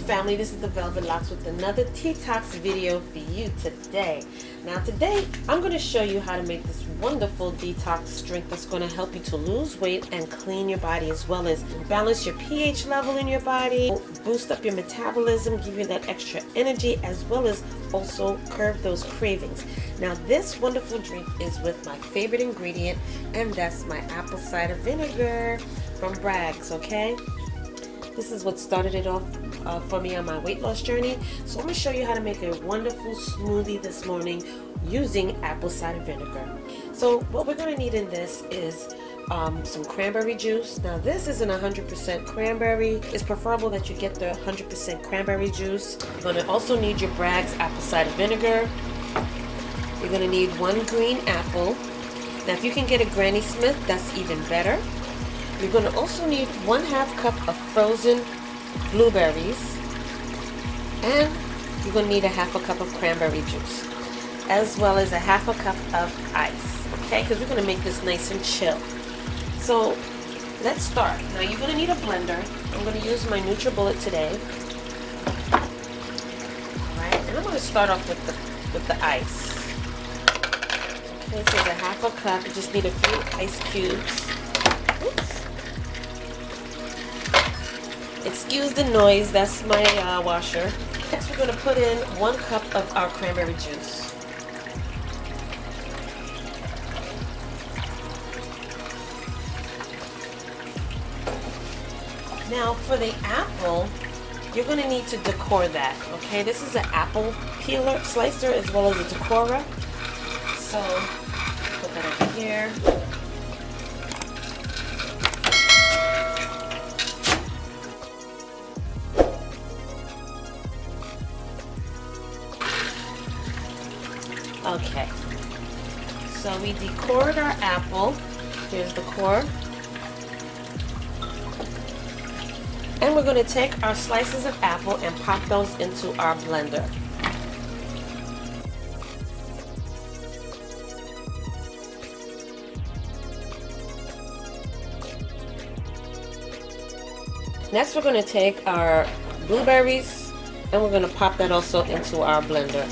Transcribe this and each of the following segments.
family, this is the Velvet Locks with another Detox video for you today. Now today I'm going to show you how to make this wonderful detox drink that's going to help you to lose weight and clean your body, as well as balance your pH level in your body, boost up your metabolism, give you that extra energy, as well as also curb those cravings. Now this wonderful drink is with my favorite ingredient, and that's my apple cider vinegar from BRAGGS, okay? This is what started it off for me on my weight loss journey. So I'm going to show you how to make a wonderful smoothie this morning using apple cider vinegar. So what we're going to need in this is some cranberry juice. Now this isn't 100% cranberry. It's preferable that you get the 100% cranberry juice. You're going to also need your BRAGGS apple cider vinegar. You're going to need 1 green apple. Now if you can get a Granny Smith, that's even better. You're going to also need 1/2 cup of frozen blueberries, and you're going to need 1/2 cup of cranberry juice, as well as 1/2 cup of ice, okay, because we're going to make this nice and chill. So let's start. Now you're going to need a blender. I'm going to use my NutriBullet today. Alright, and I'm going to start off with the ice. Okay, so it's 1/2 cup. You just need a few ice cubes. Oops. Excuse the noise, that's my washer. Next we're going to put in 1 cup of our cranberry juice. Now for the apple, you're going to need to decor that, okay? This is an apple peeler, slicer, as well as a decorer. So put that over here. Okay, so we decored our apple. Here's the core. And we're going to take our slices of apple and pop those into our blender. Next we're going to take our blueberries and we're going to pop that also into our blender.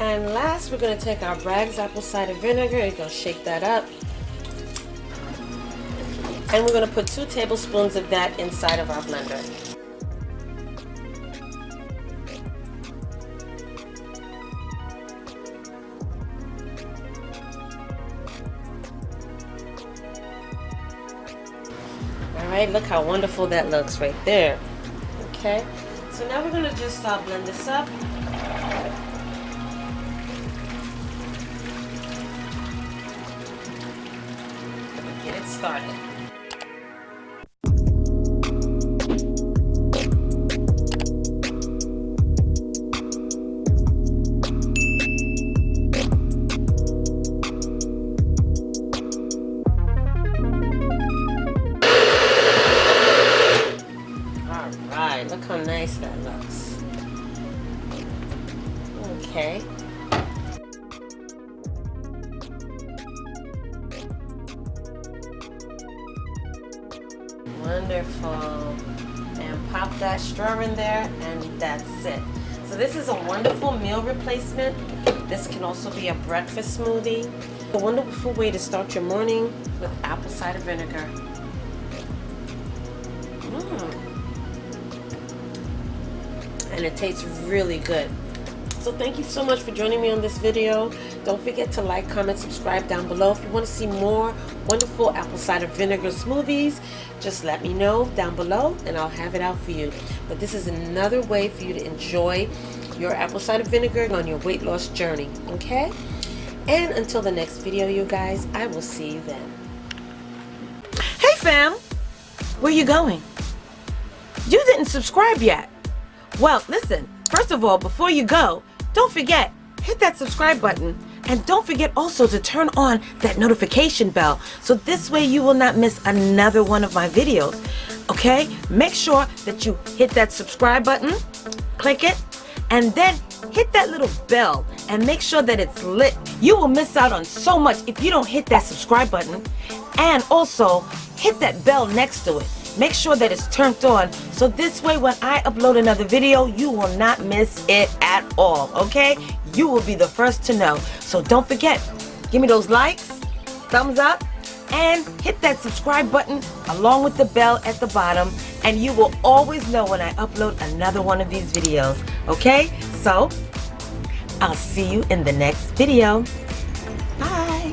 And last, we're going to take our BRAGGS apple cider vinegar. You're going to shake that up. And we're going to put 2 tablespoons of that inside of our blender. Alright, look how wonderful that looks right there. Okay, so now we're going to just blend this up. Get it started. Alright, look how nice that looks. Okay. Wonderful. And pop that straw in there, and that's it. So this is a wonderful meal replacement. This can also be a breakfast smoothie. A wonderful way to start your morning with apple cider vinegar. And it tastes really good. So thank you so much for joining me on this video. Don't forget to like, comment, subscribe down below. If you want to see more wonderful apple cider vinegar smoothies, just let me know down below and I'll have it out for you. But this is another way for you to enjoy your apple cider vinegar on your weight loss journey, okay? And until the next video, you guys, I will see you then. Hey fam, where you going? You didn't subscribe yet. Well, listen, first of all, before you go, don't forget, hit that subscribe button, and don't forget also to turn on that notification bell, so this way you will not miss another one of my videos, okay? Make sure that you hit that subscribe button, click it, and then hit that little bell and make sure that it's lit. You will miss out on so much if you don't hit that subscribe button, and also hit that bell next to it. make sure that it's turned on, so this way when I upload another video, you will not miss it at all, okay? You will be the first to know. So don't forget, give me those likes, thumbs up, and hit that subscribe button along with the bell at the bottom, and you will always know when I upload another one of these videos, okay? So I'll see you in the next video. Bye.